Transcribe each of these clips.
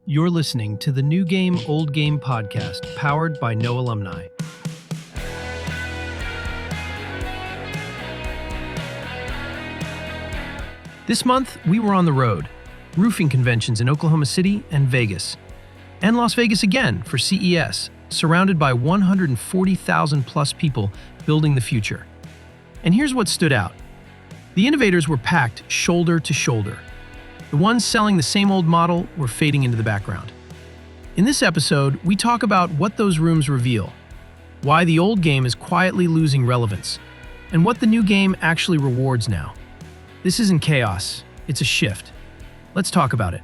You're listening to the New Game, Old Game podcast, powered by No Alumni. This month, we were on the road, roofing conventions in Oklahoma City and Vegas, and Las Vegas again for CES, surrounded by 140,000 plus people building the future. And here's what stood out. The innovators were packed shoulder to shoulder. The ones selling the same old model were fading into the background. In this episode, we talk about what those rooms reveal, why the old game is quietly losing relevance, and what the new game actually rewards now. This isn't chaos, it's a shift. Let's talk about it.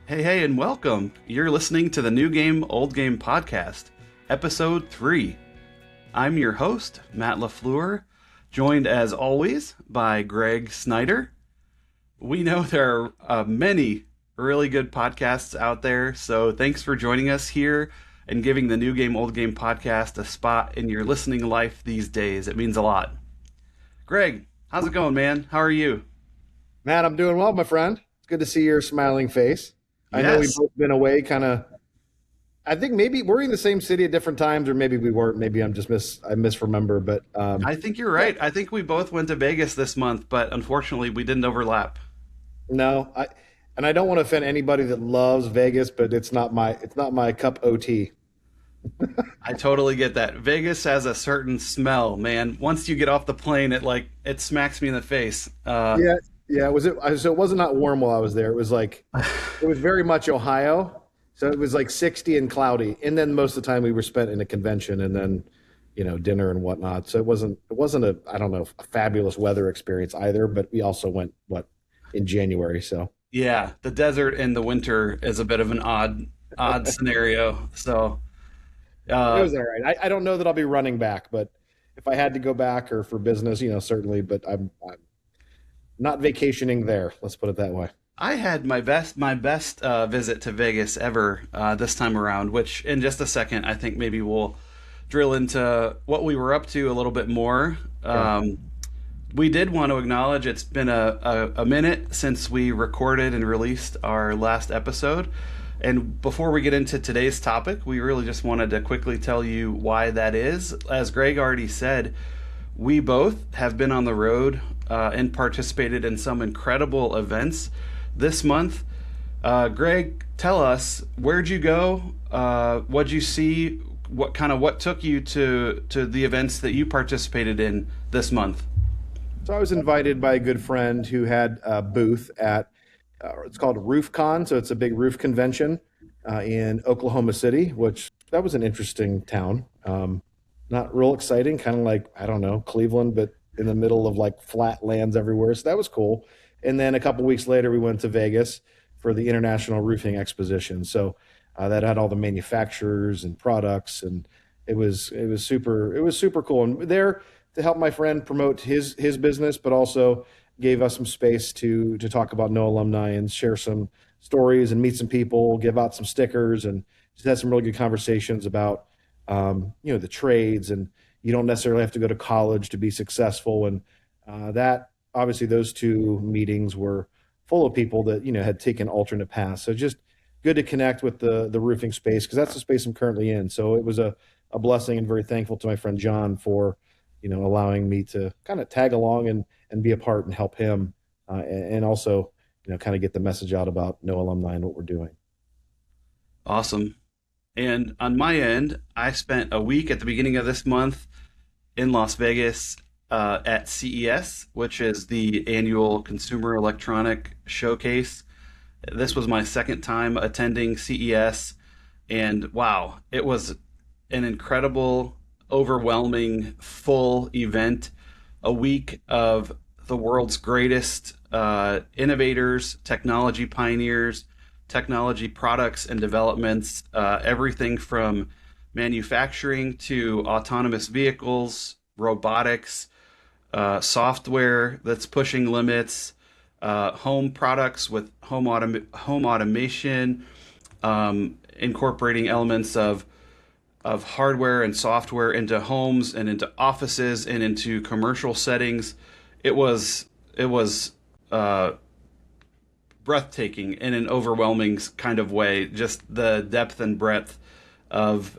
Hey, and welcome. You're listening to the New Game, Old Game podcast, episode 3. I'm your host, Matt LaFleur, joined as always by Greg Snyder. We know there are many really good podcasts out there, so thanks for joining us here and giving the New Game, Old Game podcast a spot in your listening life these days. It means a lot. Greg, how's it going, man? How are you? Matt, I'm doing well, my friend. It's good to see your smiling face. I know we've both been away I think maybe we're in the same city at different times, or maybe we weren't. Maybe I misremember, but I think you're right. I think we both went to Vegas this month, but unfortunately we didn't overlap. No, I don't want to offend anybody that loves Vegas, but it's not my cup of tea. I totally get that. Vegas has a certain smell, man. Once you get off the plane, it smacks me in the face. Yeah. So it wasn't not warm while I was there. It was very much Ohio. So it was like 60 and cloudy, and then most of the time we were spent in a convention, and then, dinner and whatnot. So it wasn't a fabulous weather experience either. But we also went in January. So yeah, the desert in the winter is a bit of an odd scenario. So it was all right. I don't know that I'll be running back, but if I had to go back or for business, certainly. But I'm not vacationing there. Let's put it that way. I had my best visit to Vegas ever this time around, which in just a second, I think maybe we'll drill into what we were up to a little bit more. Yeah. We did want to acknowledge it's been a minute since we recorded and released our last episode. And before we get into today's topic, we really just wanted to quickly tell you why that is. As Greg already said, we both have been on the road and participated in some incredible events this month. Greg, tell us, where'd you go? What'd you see? What took you to the events that you participated in this month? So I was invited by a good friend who had a booth at, it's called RoofCon. So it's a big roof convention in Oklahoma City, which that was an interesting town. Not real exciting, kind of like, I don't know, Cleveland, but in the middle of flat lands everywhere. So that was cool. And then a couple weeks later, we went to Vegas for the International Roofing Exposition. So that had all the manufacturers and products, and it was super cool. And there to help my friend promote his business, but also gave us some space to talk about No Alumni and share some stories and meet some people, give out some stickers, and just had some really good conversations about the trades, and you don't necessarily have to go to college to be successful, and that. Obviously, those two meetings were full of people that, had taken alternate paths. So just good to connect with the roofing space, because that's the space I'm currently in. So it was a blessing, and very thankful to my friend John for, allowing me to kind of tag along and be a part and help him and also, kind of get the message out about No Alumni and what we're doing. Awesome. And on my end, I spent a week at the beginning of this month in Las Vegas at CES, which is the annual Consumer Electronic Showcase. This was my second time attending CES, and wow, it was an incredible, overwhelming, full event. A week of the world's greatest innovators, technology pioneers, technology products and developments, everything from manufacturing to autonomous vehicles, robotics, software that's pushing limits, home products with home automation, incorporating elements of hardware and software into homes and into offices and into commercial settings. it was uh, breathtaking in an overwhelming kind of way. Just the depth and breadth of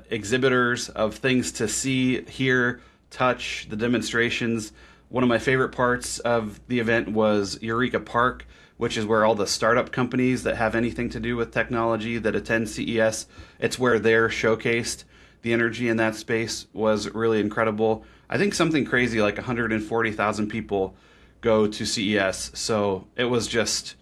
exhibitors, of things to see, hear, touch, the demonstrations. One of my favorite parts of the event was Eureka Park, which is where all the startup companies that have anything to do with technology that attend CES, it's where they're showcased. The energy in that space was really incredible. I think something crazy like 140,000 people go to CES. So it was just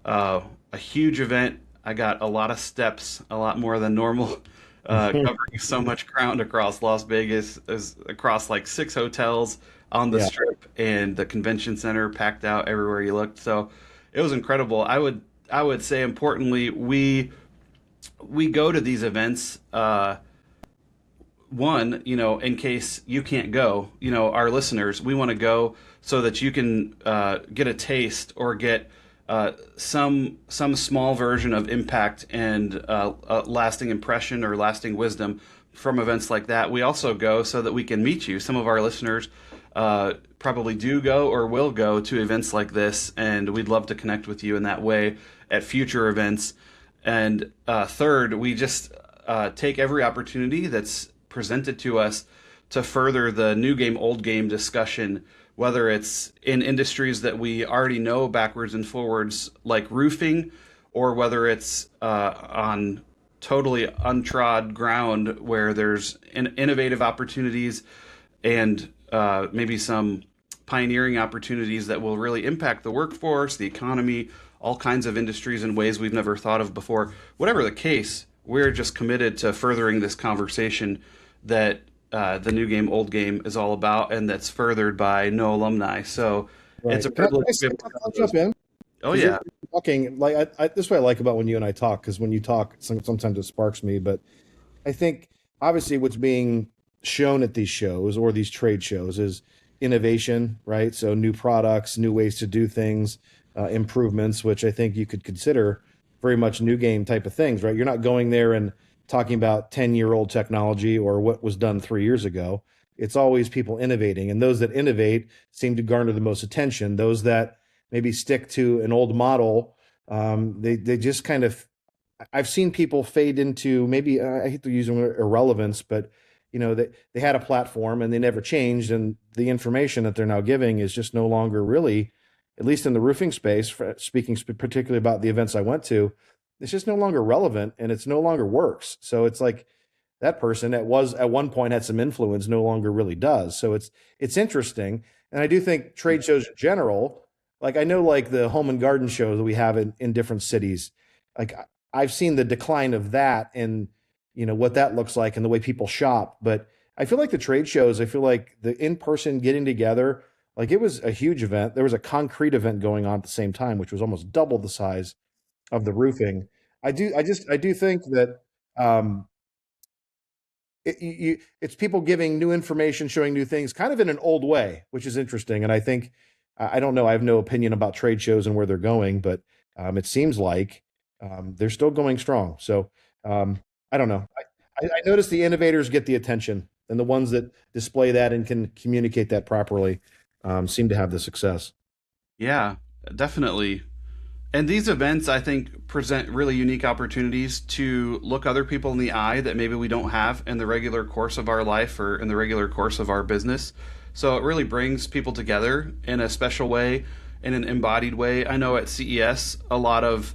a huge event. I got a lot of steps, a lot more than normal, covering so much ground across Las Vegas, across like 6 hotels on the Yeah. strip, and the convention center packed out everywhere you looked. So it was incredible. I would say importantly, we go to these events. One, in case you can't go, our listeners, we want to go so that you can get a taste or get some small version of impact and lasting impression or lasting wisdom from events like that. We also go so that we can meet you. Some of our listeners probably do go or will go to events like this, and we'd love to connect with you in that way at future events. And third, we just take every opportunity that's presented to us to further the new game, old game discussion, whether it's in industries that we already know backwards and forwards, like roofing, or whether it's on totally untrod ground where there's innovative opportunities and maybe some pioneering opportunities that will really impact the workforce, the economy, all kinds of industries in ways we've never thought of before. Whatever the case, we're just committed to furthering this conversation that the new game, old game is all about, and that's furthered by no alumni. So Right. it's a Can I, privilege to be able to I'll cover those. jump in? Oh, 'Cause yeah. you're talking like this is what I like about when you and I talk, because when you talk, sometimes it sparks me. But I think obviously what's being shown at these shows or these trade shows is innovation, right? So new products, new ways to do things, improvements, which I think you could consider very much new game type of things, right? You're not going there and talking about 10-year-old technology or what was done 3 years ago. It's always people innovating, and those that innovate seem to garner the most attention. Those that maybe stick to an old model, they just kind of. I've seen people fade into maybe I hate to use the word irrelevance, but they had a platform and they never changed, and the information that they're now giving is just no longer really, at least in the roofing space. Speaking particularly about the events I went to, it's just no longer relevant and it's no longer works. So it's like that person that was at one point had some influence no longer really does. So it's interesting. And I do think trade shows in general, like I know like the home and garden shows that we have in different cities, like I've seen the decline of that and what that looks like and the way people shop. But I feel like the trade shows, I feel like the in-person getting together, like it was a huge event. There was a concrete event going on at the same time, which was almost double the size of the roofing. I do think that um, it's people giving new information, showing new things, kind of in an old way, which is interesting. And I think I don't know. I have no opinion about trade shows and where they're going, but it seems like they're still going strong. So I don't know. I notice the innovators get the attention, and the ones that display that and can communicate that properly seem to have the success. Yeah, definitely. And these events, I think, present really unique opportunities to look other people in the eye that maybe we don't have in the regular course of our life or in the regular course of our business. So it really brings people together in a special way, in an embodied way. I know at CES, a lot of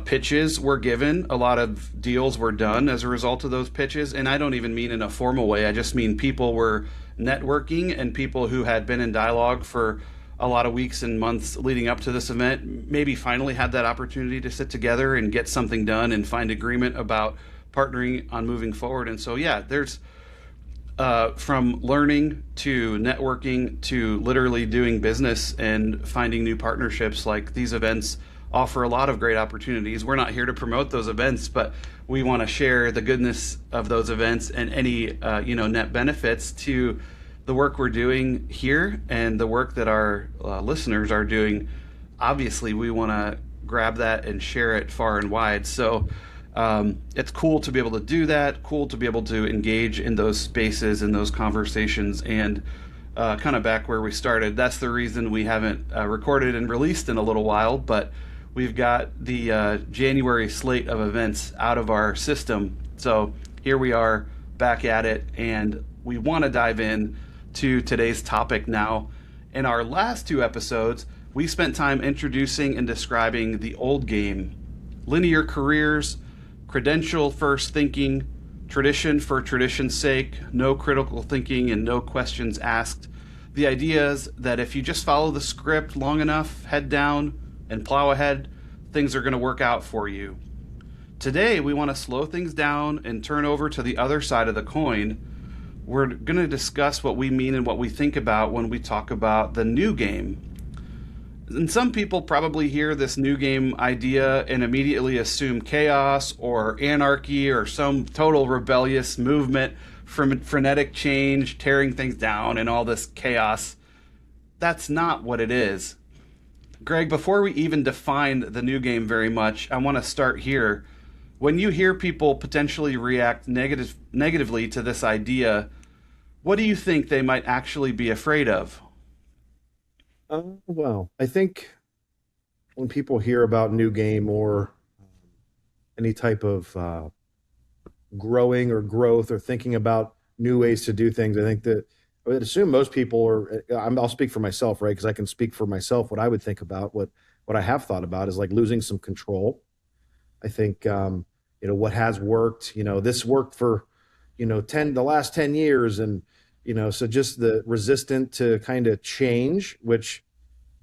pitches were given, a lot of deals were done as a result of those pitches. And I don't even mean in a formal way. I just mean people were networking, and people who had been in dialogue for a lot of weeks and months leading up to this event maybe finally had that opportunity to sit together and get something done and find agreement about partnering on moving forward. And so, yeah, there's from learning to networking to literally doing business and finding new partnerships. Like, these events offer a lot of great opportunities. We're not here to promote those events, but we want to share the goodness of those events and any net benefits to the work we're doing here and the work that our listeners are doing. Obviously, we want to grab that and share it far and wide. So it's cool to be able to do that, cool to be able to engage in those spaces and those conversations, and kind of back where we started. That's the reason we haven't recorded and released in a little while, but we've got the January slate of events out of our system. So here we are back at it, and we want to dive in to today's topic now. In our last two episodes, we spent time introducing and describing the old game, linear careers, credential first thinking, tradition for tradition's sake, no critical thinking and no questions asked. The idea is that if you just follow the script long enough, head down, and plow ahead, things are going to work out for you. Today, we want to slow things down and turn over to the other side of the coin. We're going to discuss what we mean and what we think about when we talk about the new game. And some people probably hear this new game idea and immediately assume chaos or anarchy or some total rebellious movement from frenetic change, tearing things down and all this chaos. That's not what it is. Greg, before we even define the new game very much, I want to start here. When you hear people potentially react negatively to this idea, what do you think they might actually be afraid of? Well, I think when people hear about new game or any type of growing or growth or thinking about new ways to do things, I think that I would assume most people are, I'll speak for myself, right? Because I can speak for myself. What I would think about, what I have thought about is like losing some control. I think, what has worked, this worked for, the last 10 years. And, so just the resistant to kind of change, which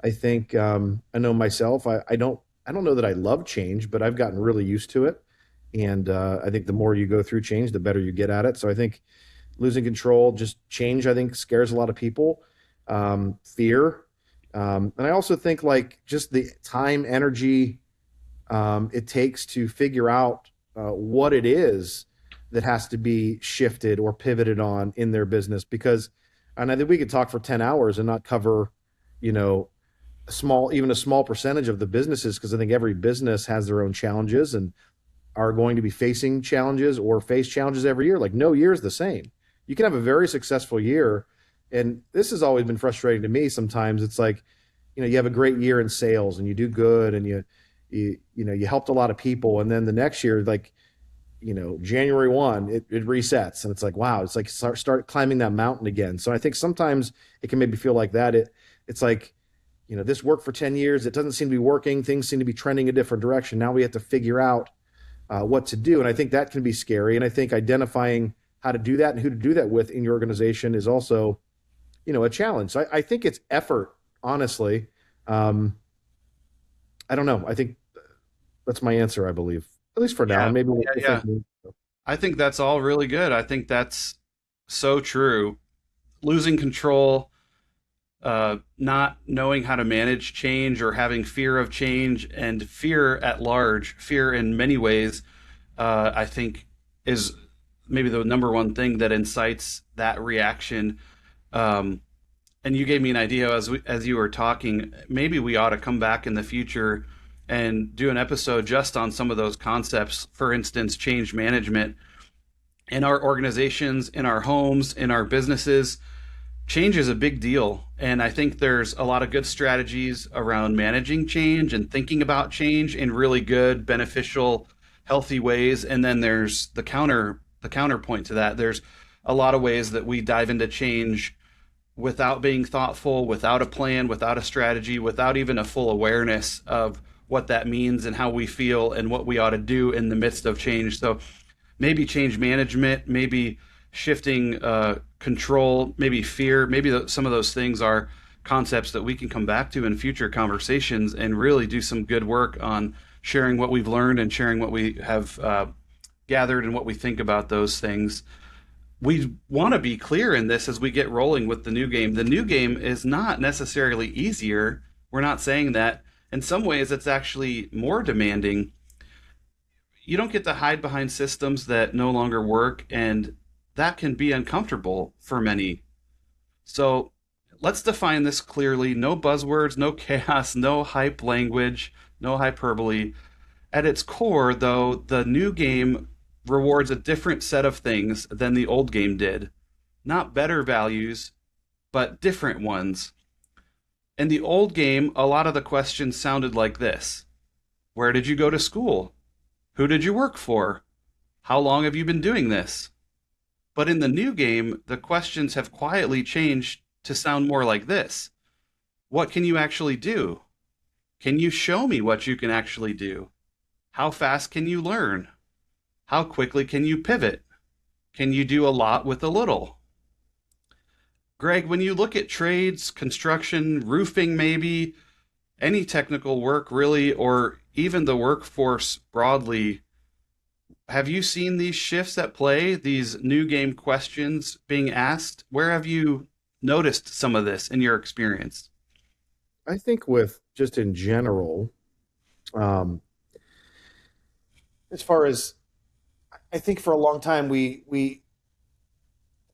I think, I know myself, I don't know that I love change, but I've gotten really used to it. And I think the more you go through change, the better you get at it. So I think losing control, just change, I think scares a lot of people. Fear. And I also think like just the time, energy it takes to figure out what it is that has to be shifted or pivoted on in their business. Because, and I think we could talk for 10 hours and not cover, even a small percentage of the businesses, because I think every business has their own challenges and are going to be facing challenges or face challenges every year. Like no year is the same. You can have a very successful year. And this has always been frustrating to me. Sometimes it's like, you have a great year in sales and you do good and you helped a lot of people. And then the next year, like, January 1, it resets and it's like, wow, it's like start climbing that mountain again. So I think sometimes it can maybe feel like that. It's like, this worked for 10 years. It doesn't seem to be working. Things seem to be trending a different direction. Now we have to figure out what to do. And I think that can be scary. And I think identifying how to do that and who to do that with in your organization is also, a challenge. So I think it's effort, honestly. I don't know. I think that's my answer, I believe, at least for now. Maybe yeah. I think that's all really good. I think that's so true. Losing control, not knowing how to manage change or having fear of change, and fear at large, fear in many ways, I think is maybe the number one thing that incites that reaction. And you gave me an idea as you were talking. Maybe we ought to come back in the future and do an episode just on some of those concepts. For instance, change management in our organizations, in our homes, in our businesses. Change is a big deal. And I think there's a lot of good strategies around managing change and thinking about change in really good, beneficial, healthy ways. And then there's the counterpoint to that. There's a lot of ways that we dive into change without being thoughtful, without a plan, without a strategy, without even a full awareness of what that means and how we feel and what we ought to do in the midst of change. So maybe change management, maybe shifting control, maybe fear, maybe some of those things are concepts that we can come back to in future conversations and really do some good work on sharing what we've learned and sharing what we have gathered and what we think about those things. We want to be clear in this as we get rolling with the new game. The new game is not necessarily easier. We're not saying that. In some ways, it's actually more demanding. You don't get to hide behind systems that no longer work, and that can be uncomfortable for many. So let's define this clearly. No buzzwords, no chaos, no hype language, no hyperbole. At its core, though, the new game rewards a different set of things than the old game did. Not better values, but different ones. In the old game, a lot of the questions sounded like this. Where did you go to school? Who did you work for? How long have you been doing this? But in the new game, the questions have quietly changed to sound more like this. What can you actually do? Can you show me what you can actually do? How fast can you learn? How quickly can you pivot? Can you do a lot with a little? Greg, when you look at trades, construction, roofing maybe, any technical work really, or even the workforce broadly, have you seen these shifts at play, these new game questions being asked? Where have you noticed some of this in your experience? I think with just in general, as far as I think for a long time we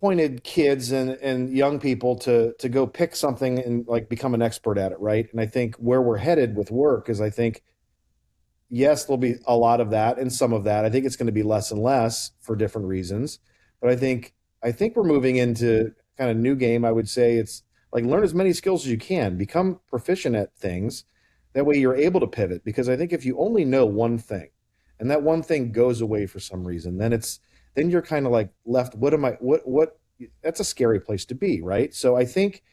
pointed kids and young people to go pick something and like become an expert at it, right? And I think where we're headed with work is I think yes, there'll be a lot of that and some of that. I think it's going to be less and less for different reasons. But I think we're moving into kind of new game. I would say it's like learn as many skills as you can, become proficient at things. That way you're able to pivot. Because I think if you only know one thing and that one thing goes away for some reason, then you're kind of like left. What that's a scary place to be, right? So I think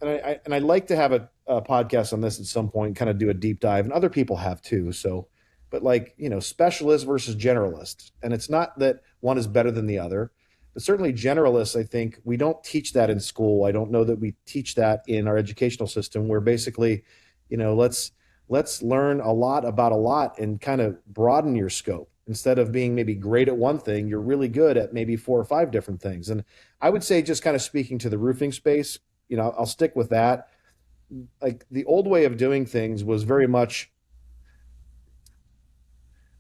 and I'd like to have a podcast on this at some point, kind of do a deep dive, and other people have too. So, but like, specialist versus generalist. And it's not that one is better than the other, but certainly generalists, I think we don't teach that in school. I don't know that we teach that in our educational system where basically, let's learn a lot about a lot and kind of broaden your scope. Instead of being maybe great at one thing, you're really good at maybe 4 or 5 different things. And I would say just kind of speaking to the roofing space, I'll stick with that. Like the old way of doing things was very much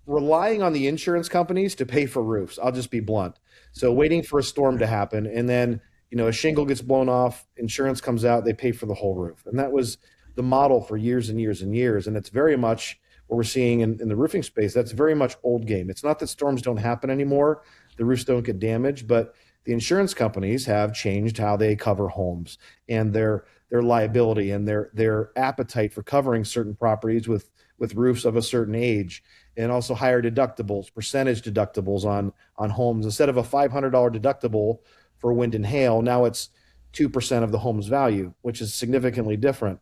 relying on the insurance companies to pay for roofs. I'll just be blunt. So waiting for a storm to happen, and then a shingle gets blown off, insurance comes out, they pay for the whole roof. And that was the model for years and years and years. And it's very much what we're seeing in the roofing space. That's very much old game. It's not that storms don't happen anymore, the roofs don't get damaged, but the insurance companies have changed how they cover homes and their liability and their appetite for covering certain properties with roofs of a certain age, and also higher deductibles, percentage deductibles on homes. Instead of a $500 deductible for wind and hail, now it's 2% of the home's value, which is significantly different.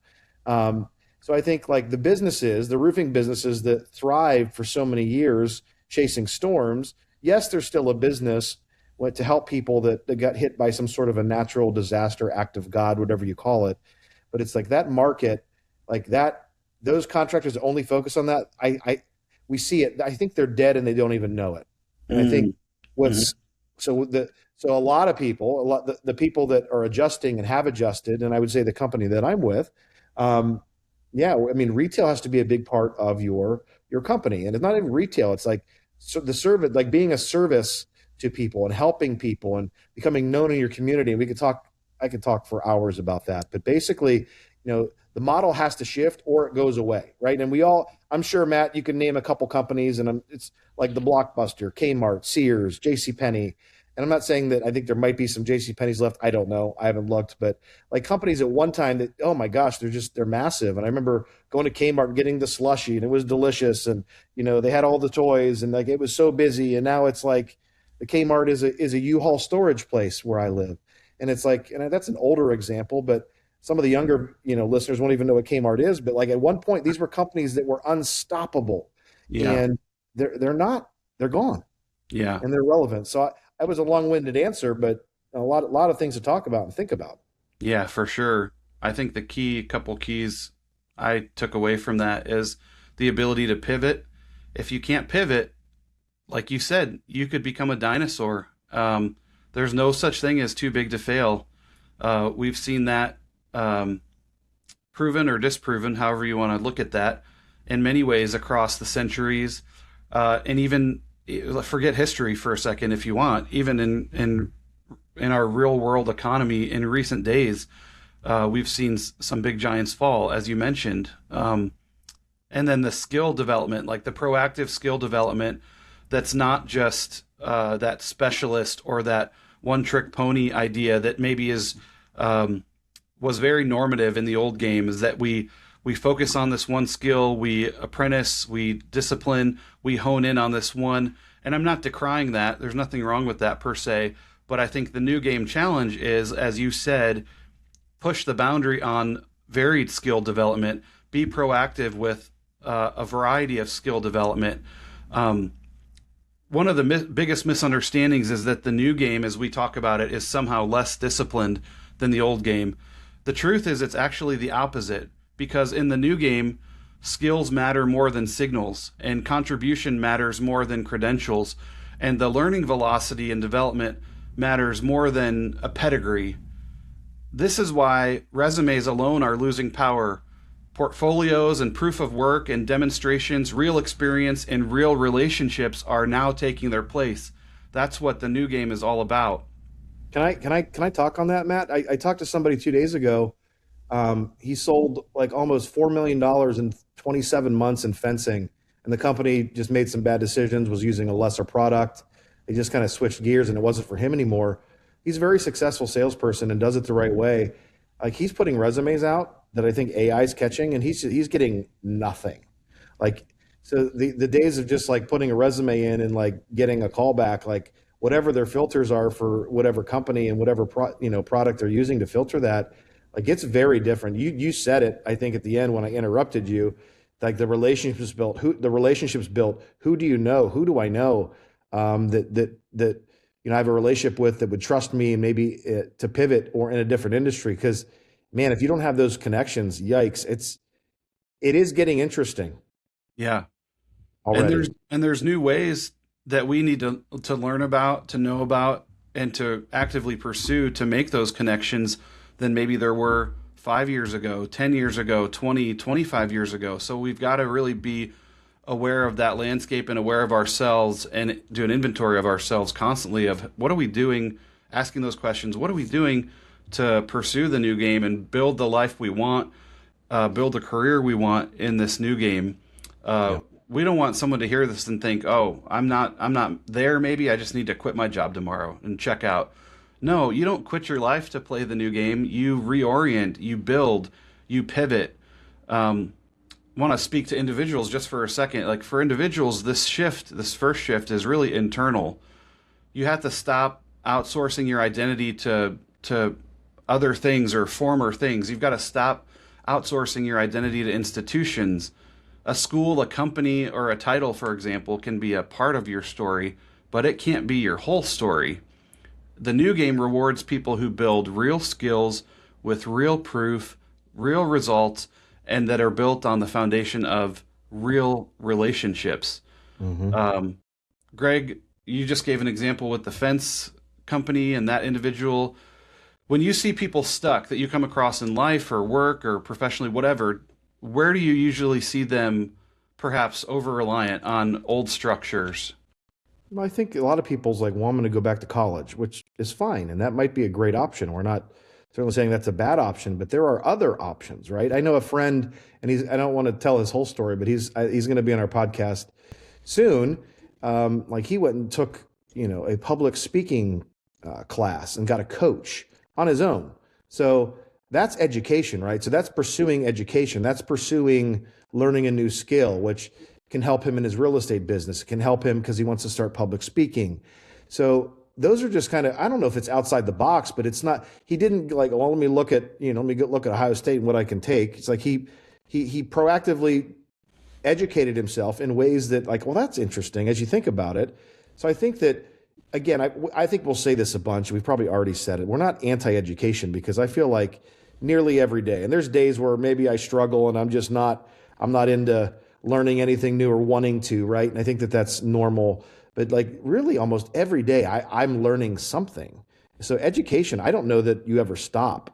So I think like the roofing businesses that thrived for so many years chasing storms, yes, there's still a business to help people that got hit by some sort of a natural disaster, act of God, whatever you call it. But it's like that market, like that, those contractors only focus on that. We see it. I think they're dead and they don't even know it. And I think so a lot of people, the people that are adjusting and have adjusted, and I would say the company that I'm with, retail has to be a big part of your company. And it's not even retail. It's like the service, like being a service to people and helping people and becoming known in your community. And I could talk for hours about that, but basically, the model has to shift or it goes away. Right. And I'm sure, Matt, you can name a couple companies, and it's like the Blockbuster, Kmart, Sears, JCPenney. And I'm not saying that I think there might be some JCPenney's left. I don't know. I haven't looked, but like companies at one time that, oh my gosh, they're massive. And I remember going to Kmart and getting the slushie, and it was delicious. And, they had all the toys, and like, it was so busy. And now it's like the Kmart is a U-Haul storage place where I live. And it's like, and that's an older example, but some of the younger, listeners won't even know what Kmart is. But like at one point, these were companies that were unstoppable. Yeah. And they're gone. Yeah. And they're relevant. So that was a long-winded answer, but a lot of things to talk about and think about. Yeah, for sure. I think the couple keys I took away from that is the ability to pivot. If you can't pivot, like you said, you could become a dinosaur. There's no such thing as too big to fail. We've seen that proven or disproven, however you want to look at that, in many ways across the centuries, and even forget history for a second if you want. Even in our real world economy in recent days, we've seen some big giants fall, as you mentioned. And then the skill development, like the proactive skill development, that's not just that specialist or that one trick pony idea that maybe is was very normative in the old game, is that we focus on this one skill, we apprentice, we discipline, we hone in on this one. And I'm not decrying that. There's nothing wrong with that per se. But I think the new game challenge is, as you said, push the boundary on varied skill development, be proactive with a variety of skill development. One of the biggest misunderstandings is that the new game, as we talk about it, is somehow less disciplined than the old game. The truth is it's actually the opposite, because in the new game, skills matter more than signals, and contribution matters more than credentials, and the learning velocity and development matters more than a pedigree. This is why resumes alone are losing power. Portfolios and proof of work and demonstrations, real experience and real relationships are now taking their place. That's what the new game is all about. Can I talk on that, Matt? I talked to somebody 2 days ago. He sold like almost $4 million in 27 months in fencing, and the company just made some bad decisions, was using a lesser product. They just kind of switched gears, and it wasn't for him anymore. He's a very successful salesperson and does it the right way. Like, he's putting resumes out that I think AI is catching, and he's getting nothing. Like, so the days of just like putting a resume in and like getting a call back, like whatever their filters are for whatever company and whatever product they're using to filter that, like, it's very different. You said it, I think, at the end when I interrupted you, like the relationships built. Who do you know? Who do I know that I have a relationship with that would trust me and maybe to pivot or in a different industry? Because, man, if you don't have those connections, yikes! It is getting interesting. Yeah, already. And there's new ways that we need to learn about, to know about, and to actively pursue to make those connections than maybe there were 5 years ago, 10 years ago, 20, 25 years ago. So we've got to really be aware of that landscape and aware of ourselves and do an inventory of ourselves constantly of what are we doing, asking those questions. What are we doing to pursue the new game and build the life we want, build the career we want in this new game? We don't want someone to hear this and think, oh, I'm not there. Maybe I just need to quit my job tomorrow and check out. No, you don't quit your life to play the new game. You reorient, you build, you pivot. Want to speak to individuals just for a second. Like, for individuals, this first shift is really internal. You have to stop outsourcing your identity to other things or former things. You've got to stop outsourcing your identity to institutions. A school, a company, or a title, for example, can be a part of your story, but it can't be your whole story. The new game rewards people who build real skills with real proof, real results, and that are built on the foundation of real relationships. Mm-hmm. Greg, you just gave an example with the fence company and that individual. When you see people stuck that you come across in life or work or professionally, whatever, where do you usually see them perhaps over-reliant on old structures? Well, I think a lot of people's like, well, I'm going to go back to college, which is fine. And that might be a great option. We're not certainly saying that's a bad option, but there are other options, right? I know a friend, and I don't want to tell his whole story, but he's going to be on our podcast soon. Like, he went and took, a public speaking class and got a coach on his own. So that's education, right? So that's pursuing education. That's pursuing learning a new skill, which can help him in his real estate business. It can help him because he wants to start public speaking. So those are just kind of, I don't know if it's outside the box, but it's not, he didn't like, well, let me look at Ohio State and what I can take. It's like he proactively educated himself in ways that, like, well, that's interesting as you think about it. So I think that, again, I think we'll say this a bunch. We've probably already said it. We're not anti-education, because I feel like nearly every day, and there's days where maybe I struggle and I'm not into learning anything new or wanting to, right? And I think that that's normal. But like, really almost every day I'm learning something. So education, I don't know that you ever stop,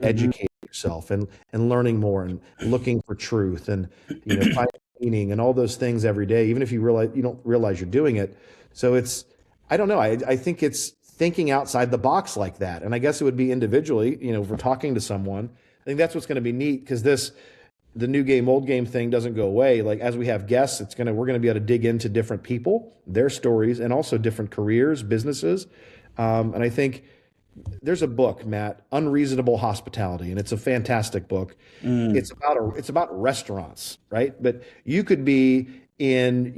educating yourself and learning more and looking for truth and, finding meaning and all those things every day, even if you don't realize you're doing it. So I don't know. I think it's thinking outside the box like that. And I guess it would be individually, if we're talking to someone, I think that's what's going to be neat, because the new game, old game thing doesn't go away. Like, as we have guests, we're going to be able to dig into different people, their stories, and also different careers, businesses. And I think there's a book, Matt, Unreasonable Hospitality, and it's a fantastic book. It's about restaurants, right? But you could be in,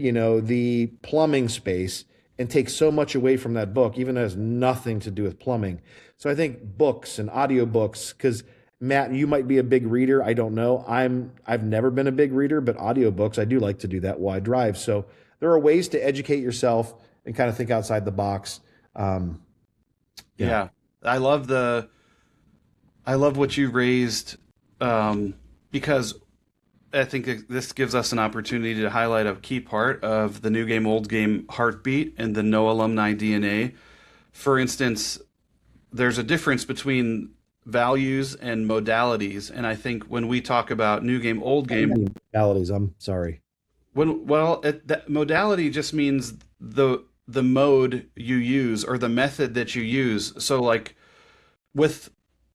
the plumbing space and take so much away from that book, even though it has nothing to do with plumbing. So I think books and audiobooks, because Matt, you might be a big reader. I don't know. I've never been a big reader, but audiobooks, I do like to do that while I drive. So there are ways to educate yourself and kind of think outside the box. Yeah. I love what you raised, because I think this gives us an opportunity to highlight a key part of the new game, old game heartbeat and the no alumni DNA. For instance, there's a difference between values and modalities. And I think when we talk about new game, old game, Modalities, I'm sorry. that modality just means the mode you use or the method that you use. So like with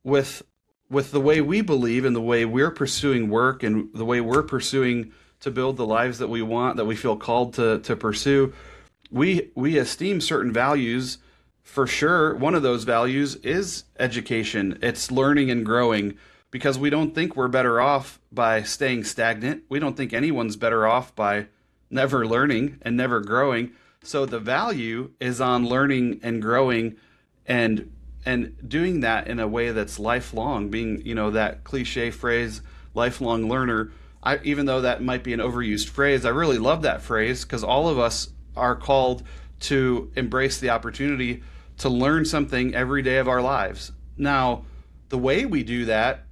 the way we believe and the way we're pursuing work and the way we're pursuing to build the lives that we want, that we feel called to pursue, we esteem certain values. For sure, one of those values is education. It's learning and growing, because we don't think we're better off by staying stagnant. We don't think anyone's better off by never learning and never growing. So the value is on learning and growing and doing that in a way that's lifelong, being, that cliche phrase, lifelong learner. Even though that might be an overused phrase, I really love that phrase, because all of us are called to embrace the opportunity to learn something every day of our lives. Now, the way we do that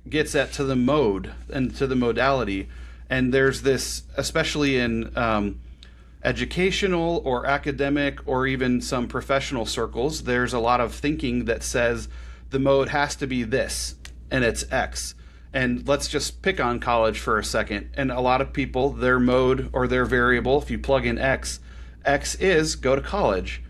gets at to the mode and to the modality. And there's this, especially in educational or academic or even some professional circles, there's a lot of thinking that says the mode has to be this and it's X. And let's just pick on college for a second. And a lot of people, their mode or their variable, if you plug in X is go to college.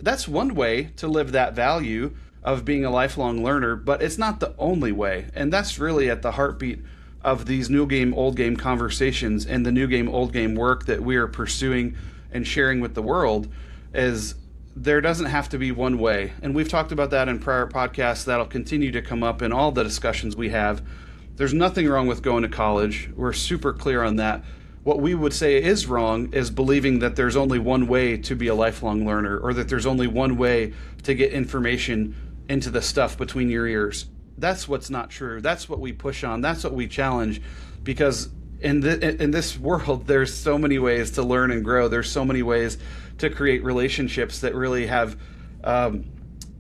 That's one way to live that value of being a lifelong learner, but it's not the only way. And that's really at the heartbeat of these new game, old game conversations and the new game, old game work that we are pursuing and sharing with the world. Is there doesn't have to be one way. And we've talked about that in prior podcasts. That'll continue to come up in all the discussions we have. There's nothing wrong with going to college. We're super clear on that. What we would say is wrong is believing that there's only one way to be a lifelong learner, or that there's only one way to get information into the stuff between your ears. That's what's not true. That's what we push on. That's what we challenge, because in this world, there's so many ways to learn and grow. There's so many ways to create relationships that really have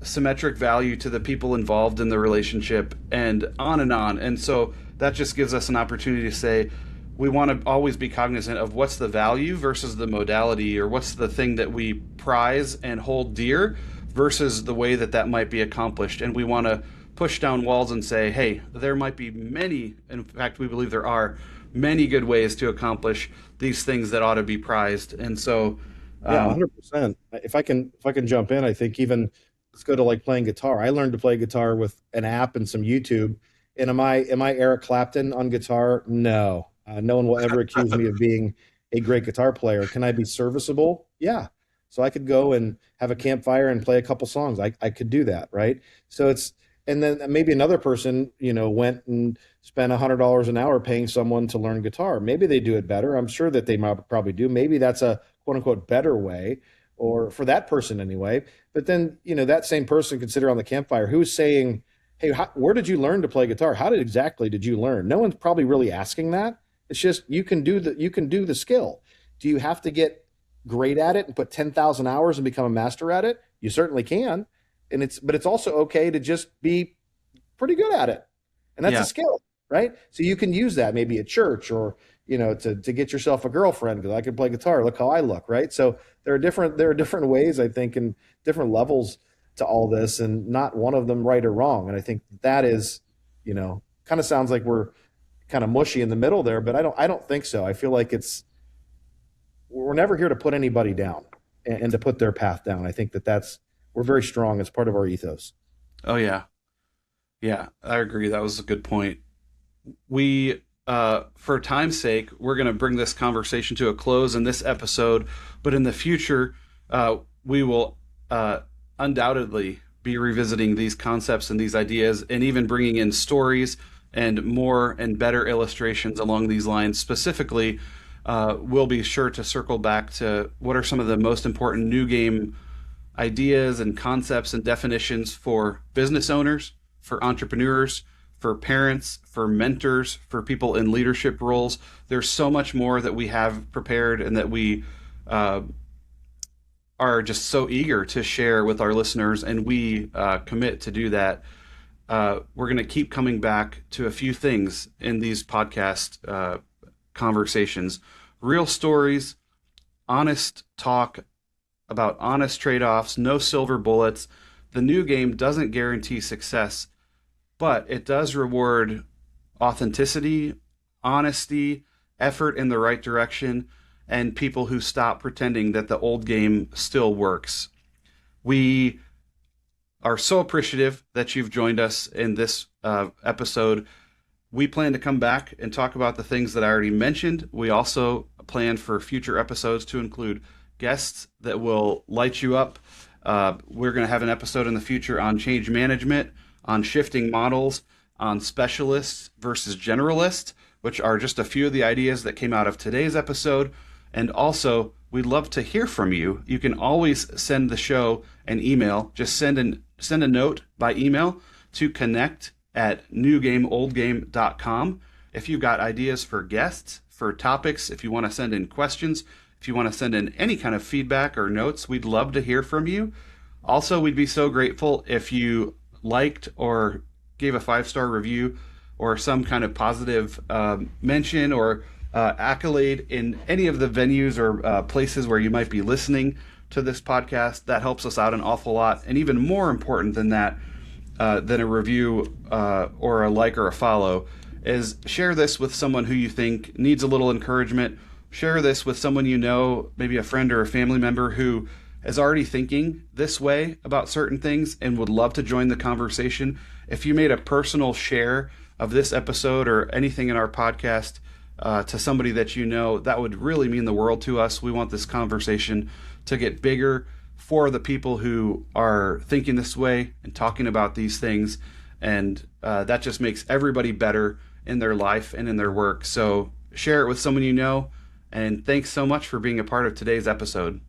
symmetric value to the people involved in the relationship, and on and on. And so that just gives us an opportunity to say, we want to always be cognizant of what's the value versus the modality, or what's the thing that we prize and hold dear versus the way that might be accomplished. And we want to push down walls and say, hey, there might be many, in fact, we believe there are many good ways to accomplish these things that ought to be prized. And so, yeah, 100%. If I can jump in, I think even let's go to like playing guitar. I learned to play guitar with an app and some YouTube. And am I Eric Clapton on guitar? No. No one will ever accuse me of being a great guitar player. Can I be serviceable? Yeah. So I could go and have a campfire and play a couple songs. I could do that, right? So and then maybe another person, went and spent $100 an hour paying someone to learn guitar. Maybe they do it better. I'm sure that they might probably do. Maybe that's a quote unquote better way, or for that person anyway. But then, that same person could sit around the campfire who's saying, hey, where did you learn to play guitar? How exactly did you learn? No one's probably really asking that. It's just you can do the skill. Do you have to get great at it and put 10,000 hours and become a master at it? You certainly can. But it's also okay to just be pretty good at it. And that's a skill, right? So you can use that maybe at church, or, to get yourself a girlfriend, because I can play guitar. Look how I look, right? So there are different ways, I think, and different levels to all this, and not one of them right or wrong. And I think that is, kind of sounds like we're kind of mushy in the middle there, but I don't think so. I feel like we're never here to put anybody down and to put their path down. I think we're very strong as part of our ethos. Oh yeah. Yeah, I agree. That was a good point. We, for time's sake, we're going to bring this conversation to a close in this episode, but in the future, we will undoubtedly be revisiting these concepts and these ideas, and even bringing in stories and more and better illustrations along these lines. Specifically, we'll be sure to circle back to what are some of the most important new game ideas and concepts and definitions for business owners, for entrepreneurs, for parents, for mentors, for people in leadership roles. There's so much more that we have prepared and that we are just so eager to share with our listeners, and we commit to do that. We're going to keep coming back to a few things in these podcast conversations. Real stories, honest talk about honest trade-offs, no silver bullets. The new game doesn't guarantee success, but it does reward authenticity, honesty, effort in the right direction, and people who stop pretending that the old game still works. We are so appreciative that you've joined us in this episode. We plan to come back and talk about the things that I already mentioned. We also plan for future episodes to include guests that will light you up. We're going to have an episode in the future on change management, on shifting models, on specialists versus generalists, which are just a few of the ideas that came out of today's episode. And also, we'd love to hear from you. You can always send the show an email. Just send a note by email to connect@newgameoldgame.com. If you've got ideas for guests, for topics, if you want to send in questions, if you want to send in any kind of feedback or notes, we'd love to hear from you. Also, we'd be so grateful if you liked or gave a 5-star review or some kind of positive mention or accolade in any of the venues or places where you might be listening to this podcast. That helps us out an awful lot. And even more important than that, than a review or a like or a follow, is share this with someone who you think needs a little encouragement. Share this with someone you know, maybe a friend or a family member who is already thinking this way about certain things and would love to join the conversation. If you made a personal share of this episode or anything in our podcast to somebody that you know, that would really mean the world to us. We want this conversation to get bigger for the people who are thinking this way and talking about these things. And that just makes everybody better in their life and in their work. So share it with someone you know. And thanks so much for being a part of today's episode.